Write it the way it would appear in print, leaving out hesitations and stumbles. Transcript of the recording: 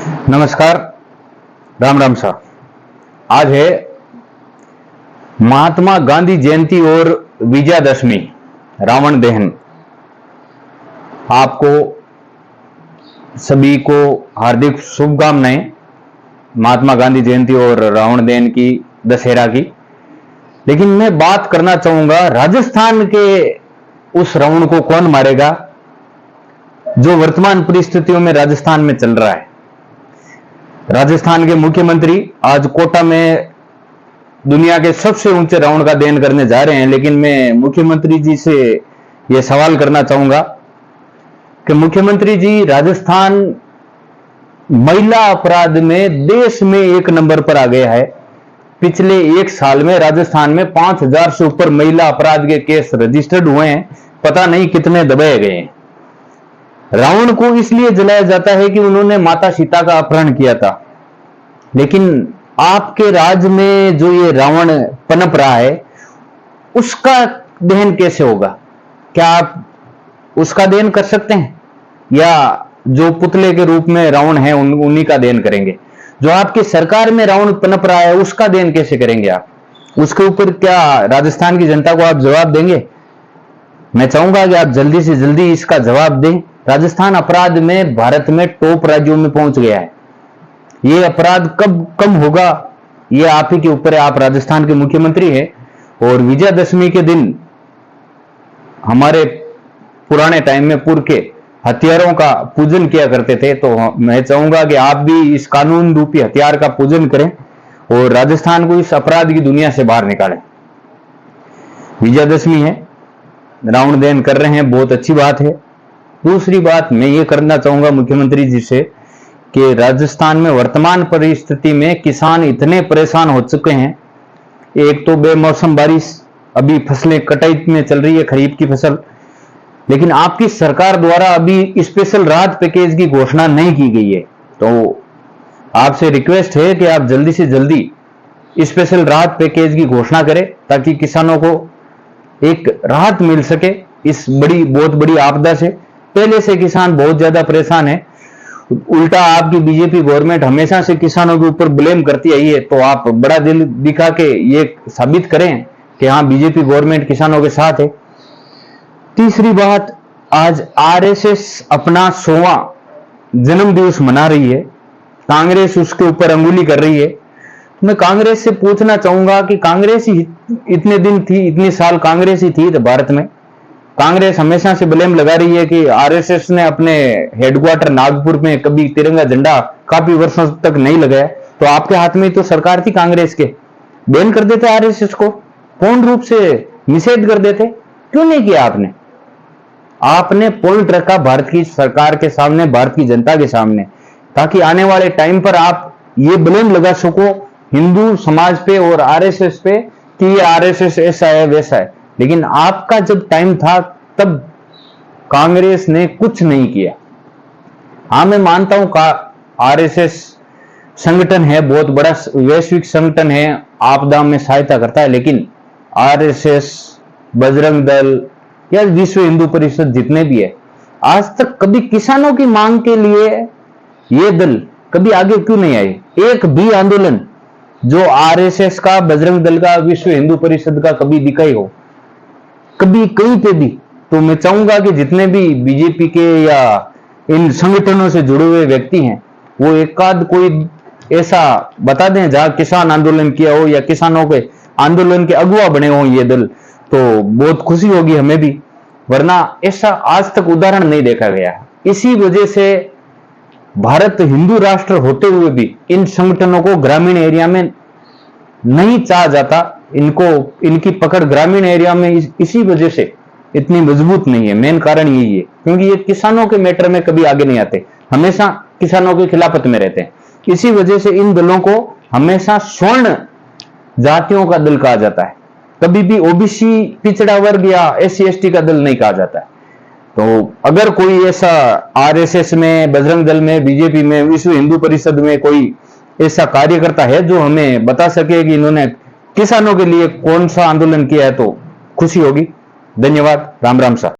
नमस्कार। राम राम सा। आज है महात्मा गांधी जयंती और विजयादशमी, रावण दहन। आपको सभी को हार्दिक शुभकामनाएं महात्मा गांधी जयंती और रावण दहन की, दशहरा की। लेकिन मैं बात करना चाहूंगा राजस्थान के उस रावण को कौन मारेगा जो वर्तमान परिस्थितियों में राजस्थान में चल रहा है। राजस्थान के मुख्यमंत्री आज कोटा में दुनिया के सबसे ऊंचे रावण का दहन करने जा रहे हैं। लेकिन मैं मुख्यमंत्री जी से यह सवाल करना चाहूंगा कि मुख्यमंत्री जी, राजस्थान महिला अपराध में देश में 1 नंबर पर आ गया है। पिछले 1 साल में राजस्थान में 5000 से ऊपर महिला अपराध के केस रजिस्टर्ड हुए हैं। पता नहीं कितने दबाए गए हैं। रावण को इसलिए जलाया जाता है कि उन्होंने माता सीता का अपहरण किया था। लेकिन आपके राज्य में जो ये रावण पनप रहा है, उसका दहन कैसे होगा? क्या आप उसका दहन कर सकते हैं, या जो पुतले के रूप में रावण है उन्हीं का दहन करेंगे? जो आपकी सरकार में रावण पनप रहा है, उसका दहन कैसे करेंगे आप? उसके ऊपर क्या राजस्थान की जनता को आप जवाब देंगे? मैं चाहूंगा कि आप जल्दी से जल्दी इसका जवाब दें। राजस्थान अपराध में भारत में टॉप राज्यों में पहुंच गया है। ये अपराध कब कम होगा, ये आप ही के ऊपर है। आप राजस्थान के मुख्यमंत्री हैं। और विजयादशमी के दिन हमारे पुराने टाइम में पुर के हथियारों का पूजन किया करते थे, तो मैं चाहूंगा कि आप भी इस कानून रूपी हथियार का पूजन करें और राजस्थान को इस अपराध की दुनिया से बाहर निकालें। विजयादशमी है, रावण दहन कर रहे हैं, बहुत अच्छी बात है। दूसरी बात मैं ये करना चाहूंगा मुख्यमंत्री जी से कि राजस्थान में वर्तमान परिस्थिति में किसान इतने परेशान हो चुके हैं। एक तो बेमौसम बारिश, अभी फसलें कटाई में चल रही है, खरीफ की फसल। लेकिन आपकी सरकार द्वारा अभी स्पेशल राहत पैकेज की घोषणा नहीं की गई है। तो आपसे रिक्वेस्ट है कि आप जल्दी से जल्दी स्पेशल राहत पैकेज की घोषणा करें, ताकि किसानों को एक राहत मिल सके इस बहुत बड़ी आपदा से। पहले से किसान बहुत ज्यादा परेशान है। उल्टा आपकी बीजेपी गवर्नमेंट हमेशा से किसानों के ऊपर ब्लेम करती आई है। तो आप बड़ा दिल दिखा के ये साबित करें कि हाँ, बीजेपी गवर्नमेंट किसानों के साथ है। तीसरी बात, आज आरएसएस अपना 100वां जन्म दिवस मना रही है। कांग्रेस उसके ऊपर अंगुली कर रही है। मैं कांग्रेस से पूछना चाहूंगा कि कांग्रेस ही इतने दिन थी, इतने साल कांग्रेस ही थी भारत में। कांग्रेस हमेशा से ब्लेम लगा रही है कि आरएसएस ने अपने हेडक्वार्टर नागपुर में कभी तिरंगा झंडा काफी वर्षों तक नहीं लगाया। तो आपके हाथ में तो सरकार थी कांग्रेस के, बैन कर देते आरएसएस को, पूर्ण रूप से निषेध कर देते। क्यों नहीं किया आपने? आपने पॉइंट रखा भारत की सरकार के सामने, भारत की जनता के सामने, ताकि आने वाले टाइम पर आप ये ब्लेम लगा सको हिंदू समाज पे और आरएसएस पे कि ये आरएसएस ऐसा है वैसा है। लेकिन आपका जब टाइम था तब कांग्रेस ने कुछ नहीं किया। हाँ, मैं मानता हूं आरएसएस संगठन है, बहुत बड़ा वैश्विक संगठन है, आपदा में सहायता करता है। लेकिन आरएसएस, बजरंग दल या विश्व हिंदू परिषद जितने भी है, आज तक कभी किसानों की मांग के लिए ये दल कभी आगे क्यों नहीं आए? एक भी आंदोलन जो आरएसएस का, बजरंग दल का, विश्व हिंदू परिषद का कभी दिखा ही हो, कभी कहीं पे भी? तो मैं चाहूंगा कि जितने भी बीजेपी के या इन संगठनों से जुड़े हुए व्यक्ति हैं, वो एकाध कोई ऐसा बता दें जहां किसान आंदोलन किया हो या किसानों के आंदोलन के अगुवा बने हो ये दल, तो बहुत खुशी होगी हमें भी। वरना ऐसा आज तक उदाहरण नहीं देखा गया। इसी वजह से भारत हिंदू राष्ट्र होते हुए भी इन संगठनों को ग्रामीण एरिया में नहीं चाहा जाता। इनकी पकड़ ग्रामीण एरिया में इसी वजह से इतनी मजबूत नहीं है। मेन कारण यही है, क्योंकि ये किसानों के मैटर में कभी आगे नहीं आते, हमेशा किसानों के खिलाफत में रहते हैं। इसी वजह से इन दलों को हमेशा स्वर्ण जातियों का दल कहा जाता है, कभी भी ओबीसी, पिछड़ा वर्ग या एससी एसटी का दल नहीं कहा जाता है। तो अगर कोई ऐसा आरएसएस में, बजरंग दल में, बीजेपी में, विश्व हिंदू परिषद में कोई ऐसा कार्यकर्ता है जो हमें बता सके कि इन्होंने किसानों के लिए कौन सा आंदोलन किया है, तो खुशी होगी। धन्यवाद। राम राम सा।